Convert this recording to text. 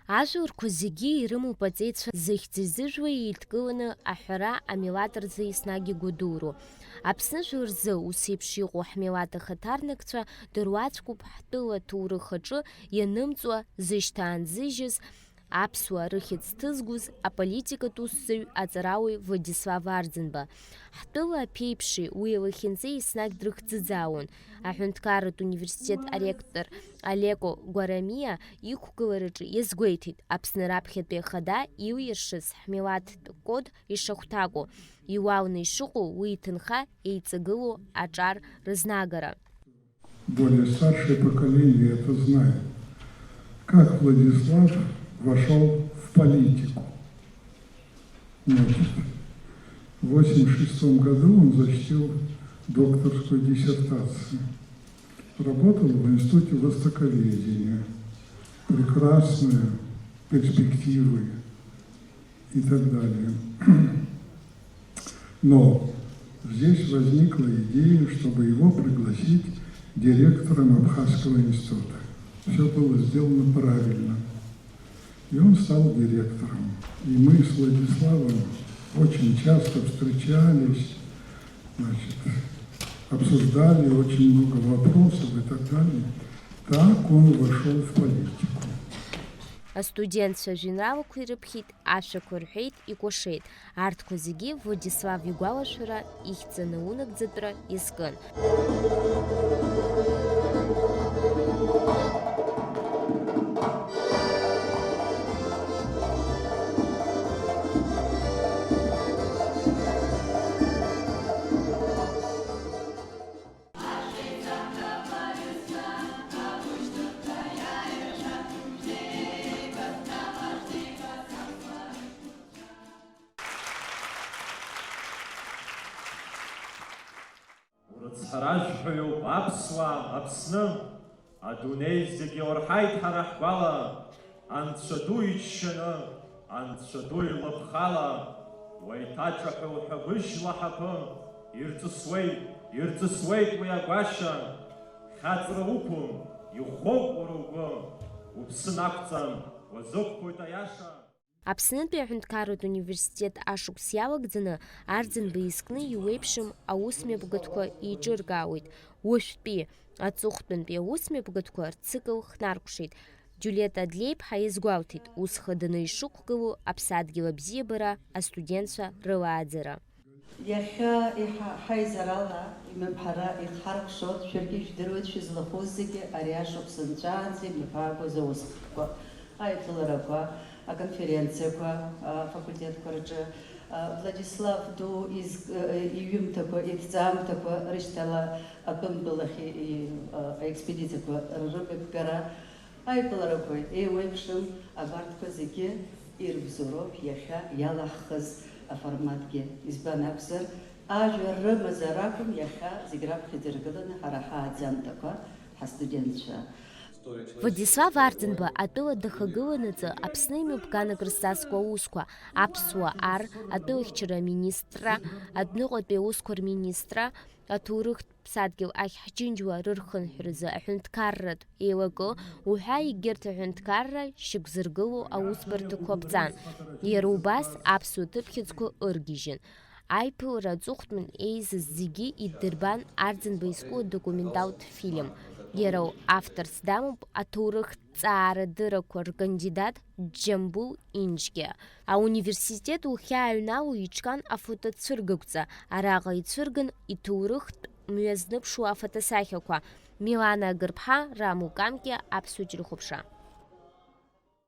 Ажәларқәа зегьы ирымоуп аҵеицәа зыхьӡ-изыжәуа еидкыланы аҳәара амилаҭ рзы еснагь игәадуроу. Аԥсны жәлар рзы ус еиԥш иҟоу ҳмилаҭ ахаҭарнакцәа дыруаӡәкуп ҳтәыла аҭоурых аҿы ианымҵуа зышьҭаанзыжьыз аԥсуаа рыхьыӡ ҭызгоз аполитикатә усзуҩ аҵарауаҩ Владислав Арӡынба. Ҳтәыла аԥеиԥши уи алахьынҵеи еснагь дрыхӡыӡаауан. Аҳәынҭқарратә университет аректор Алеко Гәарамиа иқәгылараҿы иазгәеиҭеит, Аԥсны раԥхьатәи ахада илиршаз ҳмилаҭтә код ишахәҭакәу, иуалны ишыҟоу уи иҭынха еиҵагылоу аҿар рызнагара. Более старшее поколение это знает. Как Владислав вошел в политику. Значит, в 1986 году он защитил докторскую диссертацию. Работал в Институте востоковедения. Прекрасные перспективы и так далее. Но здесь возникла идея, чтобы его пригласить директором Абхазского института. Все было сделано правильно. И он стал директором. И мы с Владиславом очень часто встречались, значит, обсуждали очень много вопросов и так далее. Так он вошел в политику. Астудентцәа ажәеинраалақәа ирыԥхьеит, ашәақәа рҳәеит, икәашеит. Арҭқәа зегьы Владислав игәалашәара ихьӡаны аунагӡатәра иазкын. Урыцҳаражәҳәаҩуп аԥсуаа Аԥсны, адунеи зегьы иорҳаит ҳара ҳгәала, анцәа ду иџьшьаны, анцәа ду илыԥхала, уеиҭаҿаҳәоу ҳәа гәыжьла ҳаԥы, ирҵысуеит уи агәашьа, хьаҵра уқәым, ихәоуп уара угәы, уԥсы нақәҵан, уазықәԥоит аиаша. Аԥснытәи аҳәынҭқарратә университет ашықәс иалагӡаны Арӡынба изкны иуеиԥшым аусмҩаԥгатәқәа еиҿыркаауеит. Уажәтәи аҵыхәтәантәи аусмҩаԥгатәқәа рцикл хнаркәшеит. Џьулиета Адлеиԥҳа иазгәалҭеит, ус хаданы ишықәгылоу аԥсадгьыл абзиабара астудентцәа рылааӡара. Иахьа ҳаизарала имыԥҳара ихҳаркәшоит, шәаргьы ижәдыруеит шәызлахәыз зегьы ари ашықәс нҵәаанӡа имҩаԥаагоз аусхкқәа, аиԥыларақәа, аконференциақәа афакультеткқәа рҿы, Владислав ду иҩымҭақәа, иҭҵаамҭақәа рышьҭала атәымтәылахь аекспедициақәа рырбыггара, аиԥыларақәа еиуеиԥшым, абарҭқәа зегьы ирбзоуроуп иахьа иалаҳхыз аформатгьы. Избан акәзар, ажәа рымазар акәым, иахьа зегь раԥхьаӡа иргыланы ҳара ҳааӡамтақәа, ҳастудентцәа. Владислав Арӡынба атәыла дахагыланаҵы Аԥсны имҩаԥганак рызҵазкуа аусқәа, аԥсуа ар, атәылахьчара аминистрра, адәныҟатәи аусқәа рминистрра, аҭоурыхтә ԥсадгьыл ахьҳџьынџьуа рырхынҳәразы аҳәынҭқарратә еилагы уҳәа егьырҭ аҳәынҭқарра шьақәзыргылоу аусбарҭақәа ԥҵан. Иара убас аԥсуа ҭыԥхьыӡқәа ыргьежьын. Аиԥылара аҵыхәтәан еизаз зегьы иддырбан Арӡынба изку адокументалтә фильм. Иара авторс дамоуп аҭоурыхҭҵаарадырақәа ркандидат Џьамбул Инџьгьа. Ауниверситет лхьааҩнало иҿкан афотоцәыргақәҵа, араҟа ицәырган иҭоурыхтә мҩазныԥшуа афотосахьақәа. Милана Агырԥҳа, Раму Камкиа, Аԥсуа телехәаԥшра.